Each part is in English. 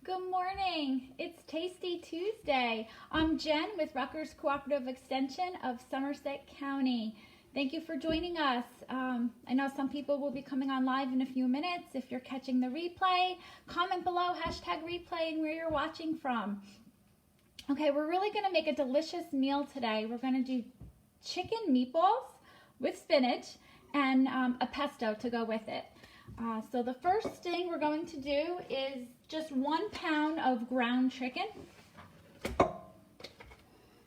Good morning. It's Tasty Tuesday. I'm Jen with Rutgers Cooperative Extension of Somerset County. Thank you for joining us. I know some people will be coming on live in a few minutes. If you're catching the replay, comment below #replay and where you're watching from. Okay, we're really going to make a delicious meal today. We're going to do chicken meatballs with spinach and a pesto to go with it. So the first thing we're going to do is just 1 pound of ground chicken.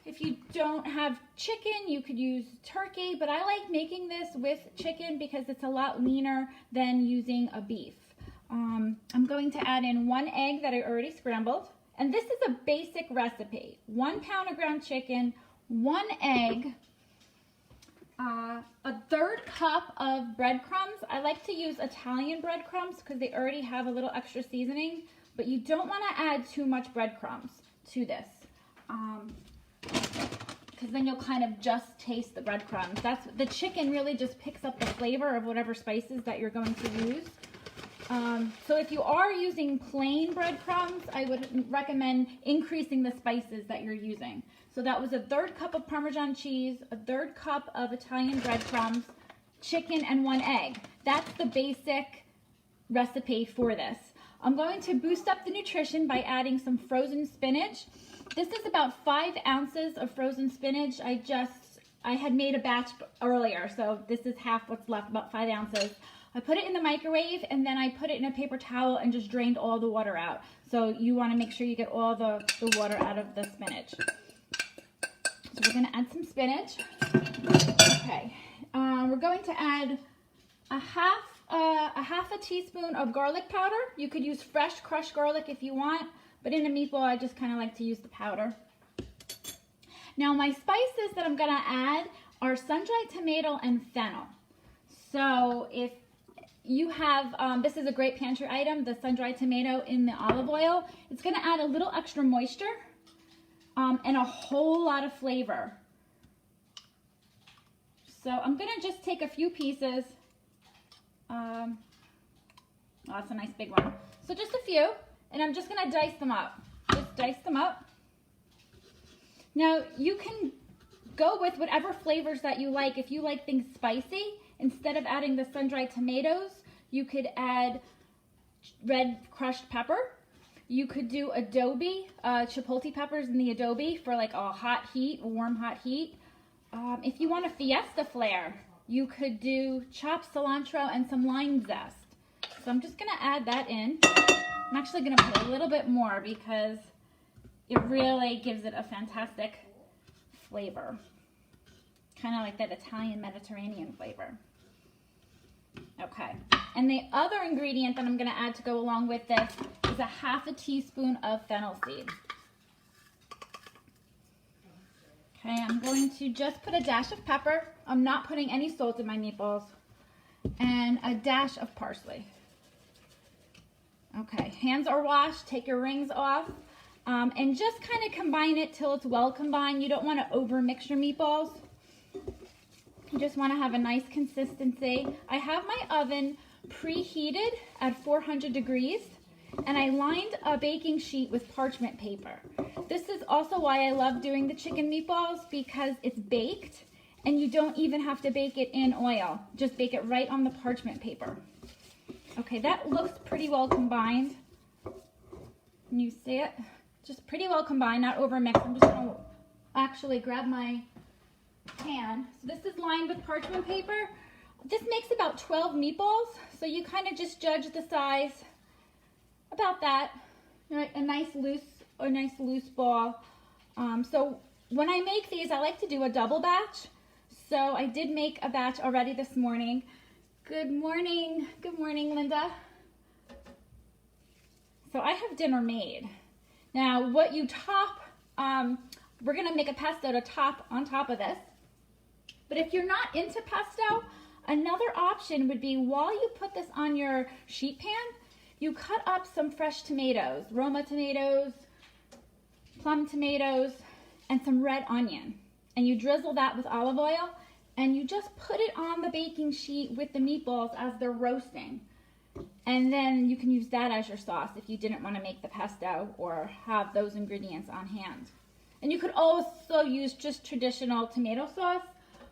If you don't have chicken, you could use turkey, but I like making this with chicken because it's a lot leaner than using a beef. I'm going to add in 1 egg that I already scrambled, and this is a basic recipe. 1 pound of ground chicken, 1 egg, a 1/3 cup of breadcrumbs. I like to use Italian breadcrumbs because they already have a little extra seasoning, but you don't want to add too much breadcrumbs to this because then you'll kind of just taste the breadcrumbs. The chicken really just picks up the flavor of whatever spices that you're going to use. So if you are using plain breadcrumbs, I would recommend increasing the spices that you're using. So that was a 1/3 cup of Parmesan cheese, a 1/3 cup of Italian breadcrumbs, chicken, and 1 egg. That's the basic recipe for this. I'm going to boost up the nutrition by adding some frozen spinach. This is about 5 ounces of frozen spinach. I had made a batch earlier, so this is half what's left, about 5 ounces. I put it in the microwave and then I put it in a paper towel and just drained all the water out. So you want to make sure you get all the water out of the spinach. So we're going to add some spinach. Okay, we're going to add a half a teaspoon of garlic powder. You could use fresh crushed garlic if you want, but in a meatball I just kind of like to use the powder. Now my spices that I'm going to add are sun-dried tomato and fennel. So if you have, this is a great pantry item, the sun-dried tomato in the olive oil. It's going to add a little extra moisture and a whole lot of flavor. So I'm going to just take a few pieces. Oh, that's a nice big one. So just a few, and I'm just going to dice them up. Just dice them up. Now you can go with whatever flavors that you like. If you like things spicy, instead of adding the sun-dried tomatoes, you could add red crushed pepper. You could do adobe, chipotle peppers in the adobe for like a hot heat, a warm hot heat. If you want a fiesta flair, you could do chopped cilantro and some lime zest. So I'm just gonna add that in. I'm actually gonna put a little bit more because it really gives it a fantastic flavor. Kind of like that Italian Mediterranean flavor. Okay, and the other ingredient that I'm going to add to go along with this is a half a teaspoon of fennel seed. Okay, I'm going to just put a dash of pepper. I'm not putting any salt in my meatballs. And a dash of parsley. Okay, hands are washed. Take your rings off. And just kind of combine it till it's well combined. You don't want to over mix your meatballs. You just want to have a nice consistency. I have my oven preheated at 400 degrees and I lined a baking sheet with parchment paper. This is also why I love doing the chicken meatballs because it's baked and you don't even have to bake it in oil. Just bake it right on the parchment paper. Okay, that looks pretty well combined. Can you see it? Just pretty well combined, not over mixed. I'm just going to actually grab my pan. So this is lined with parchment paper. This makes about 12 meatballs, so you kind of just judge the size, about that, right? A nice loose ball. So when I make these, I like to do a double batch. So I did make a batch already this morning. Good morning, Linda. So I have dinner made. Now, what you top, we're gonna make a pesto to top on top of this. But if you're not into pesto, another option would be while you put this on your sheet pan, you cut up some fresh tomatoes, Roma tomatoes, plum tomatoes, and some red onion. And you drizzle that with olive oil, and you just put it on the baking sheet with the meatballs as they're roasting. And then you can use that as your sauce if you didn't want to make the pesto or have those ingredients on hand. And you could also use just traditional tomato sauce,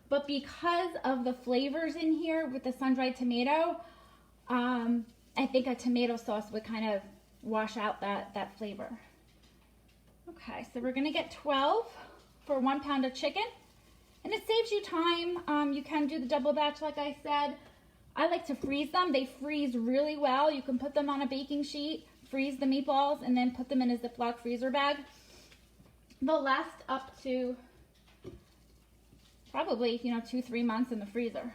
but because of the flavors in here with the sun-dried tomato, I think a tomato sauce would kind of wash out that flavor. Okay, so we're gonna get 12 for 1 pound of chicken. And it saves you time. You can do the double batch like I said. I like to freeze them. They freeze really well. You can put them on a baking sheet, freeze the meatballs, and then put them in a Ziploc freezer bag. They'll last up to probably, 2-3 months in the freezer.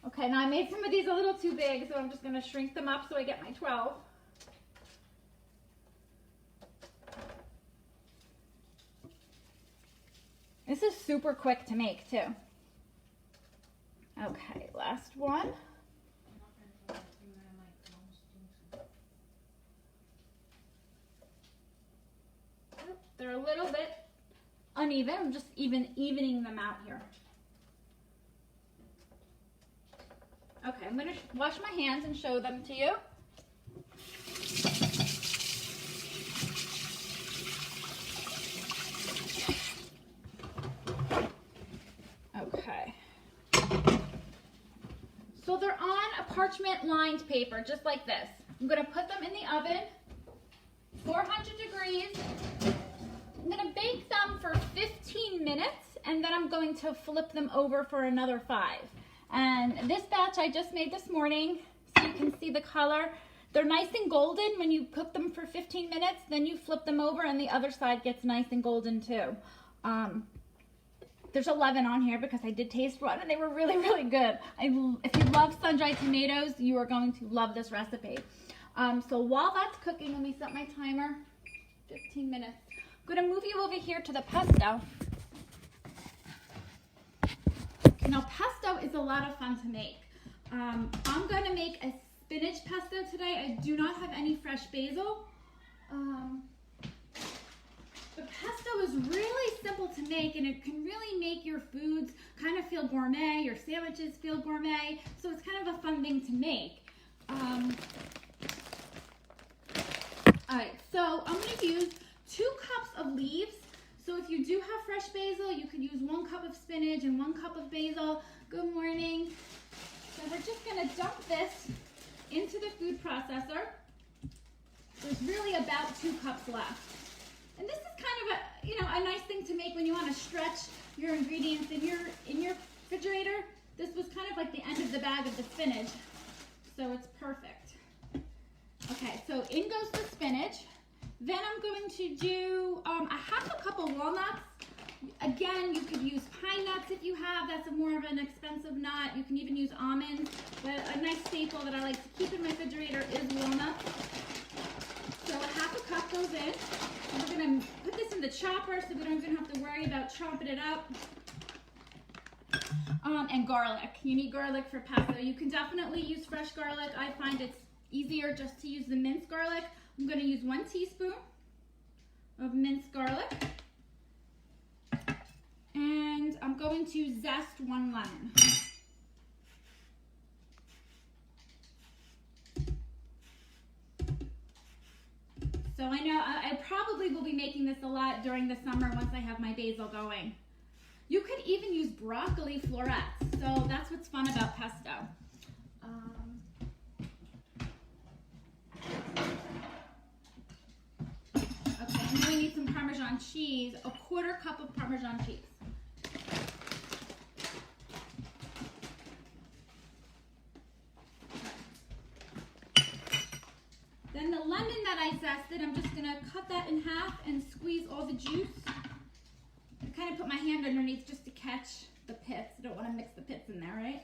Okay, now I made some of these a little too big, so I'm just gonna shrink them up so I get my 12. This is super quick to make too. Okay, last one. They're a little bit uneven. I'm just evening them out here. Okay, I'm gonna wash my hands and show them to you. Okay. So they're on a parchment lined paper, just like this. I'm gonna put them in the oven, 400 degrees. I'm gonna bake them for 15 minutes, and then I'm going to flip them over for another 5. And this batch I just made this morning, so you can see the color. They're nice and golden when you cook them for 15 minutes, then you flip them over and the other side gets nice and golden too. There's 11 on here because I did taste one and they were really, really good. If you love sun-dried tomatoes, you are going to love this recipe. So while that's cooking, let me set my timer, 15 minutes. I'm gonna move you over here to the pesto. Now pesto is a lot of fun to make. I'm gonna make a spinach pesto today. I do not have any fresh basil. The pesto is really simple to make, and it can really make your foods kind of feel gourmet, your sandwiches feel gourmet, so it's kind of a fun thing to make. Alright, so I'm going to use 2 cups of leaves. So if you do have fresh basil, you could use 1 cup of spinach and 1 cup of basil. Good morning. So we're just going to dump this into the food processor. There's really about 2 cups left. And this is kind of a nice thing to make when you want to stretch your ingredients in your refrigerator. This was kind of like the end of the bag of the spinach, so it's perfect. Okay, so in goes the spinach. Then I'm going to do a 1/2 cup of walnuts. Again, you could use pine nuts if you have. That's more of an expensive nut. You can even use almonds, but a nice staple that I like to keep in my refrigerator is walnuts. So 1/2 cup goes in. And we're going to put this in the chopper so we don't even have to worry about chopping it up. And garlic. You need garlic for pesto. You can definitely use fresh garlic. I find it's easier just to use the minced garlic. I'm going to use 1 teaspoon of minced garlic. And I'm going to zest 1 lemon. So I know I probably will be making this a lot during the summer once I have my basil going. You could even use broccoli florets. So that's what's fun about pesto. Okay, and then we need some Parmesan cheese, 1/4 cup of Parmesan cheese. Then the lemon that I zested, I'm just gonna cut that in half and squeeze all the juice. I kind of put my hand underneath just to catch the pits. I don't want to mix the pits in there, right?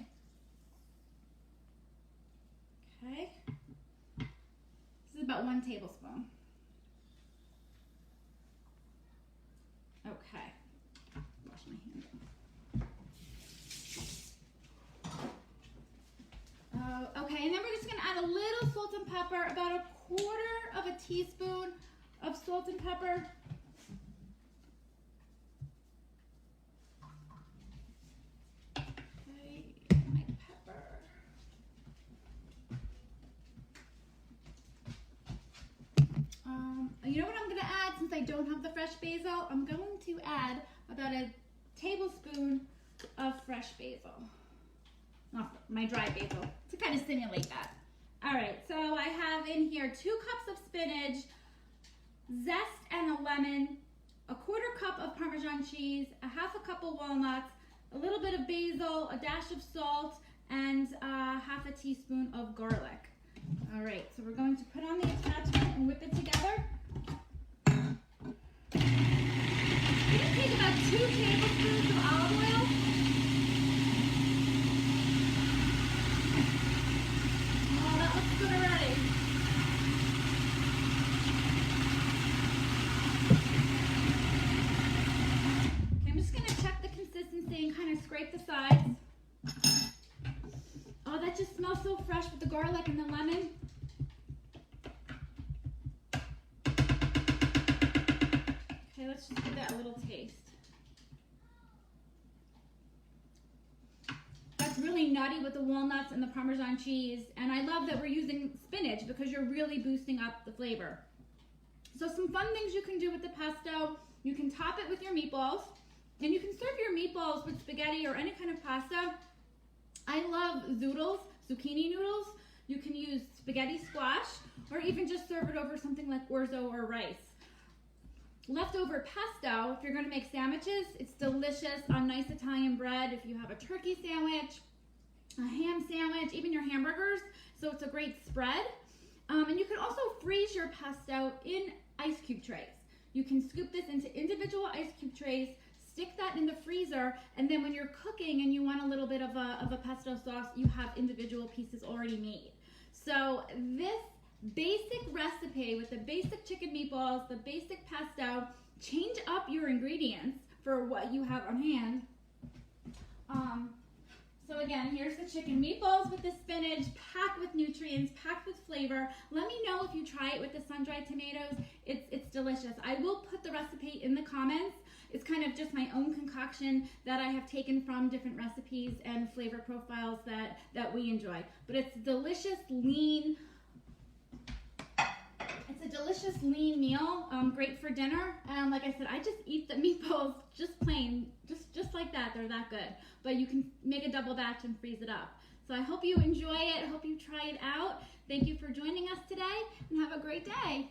Okay. This is about 1 tablespoon. Okay. Wash my hand. Okay, and then we're just gonna add a little salt and pepper, about 1/4 teaspoon of salt and pepper. Okay, my pepper. you know what I'm gonna add since I don't have the fresh basil? I'm going to add about a tablespoon of fresh basil. Oh, my dry basil, to kind of simulate that. All right, so I have in here 2 cups of spinach, zest and a lemon, a 1/4 cup of Parmesan cheese, a 1/2 cup of walnuts, a little bit of basil, a dash of salt, and 1/2 teaspoon of garlic. All right, so we're going to put on the attachment and whip it together. We're going to take about 2 tablespoons of olive oil. Oh, that looks good already. Okay, I'm just going to check the consistency and kind of scrape the sides. Oh, that just smells so fresh with the garlic and the lemon. Okay, let's just give that a little taste. That's really nutty with the walnuts and the Parmesan cheese, and I love that we're using spinach because you're really boosting up the flavor. So some fun things you can do with the pesto. You can top it with your meatballs, and you can serve your meatballs with spaghetti or any kind of pasta. I love zoodles, zucchini noodles. You can use spaghetti squash, or even just serve it over something like orzo or rice. Leftover pesto, if you're going to make sandwiches, it's delicious on nice Italian bread. If you have a turkey sandwich, a ham sandwich, even your hamburgers, so it's a great spread. And you can also freeze your pesto in ice cube trays. You can scoop this into individual ice cube trays, stick that in the freezer, and then when you're cooking and you want a little bit of a pesto sauce, you have individual pieces already made. So this basic recipe with the basic chicken meatballs, the basic pesto, change up your ingredients for what you have on hand. So again, here's the chicken meatballs with the spinach, packed with nutrients, packed with flavor. Let me know if you try it with the sun-dried tomatoes. It's delicious. I will put the recipe in the comments. It's kind of just my own concoction that I have taken from different recipes and flavor profiles that we enjoy. But it's delicious, lean. It's a delicious lean meal, great for dinner. And like I said, I just eat the meatballs just plain, just like that. They're that good. But you can make a double batch and freeze it up. So I hope you enjoy it. I hope you try it out. Thank you for joining us today, and have a great day.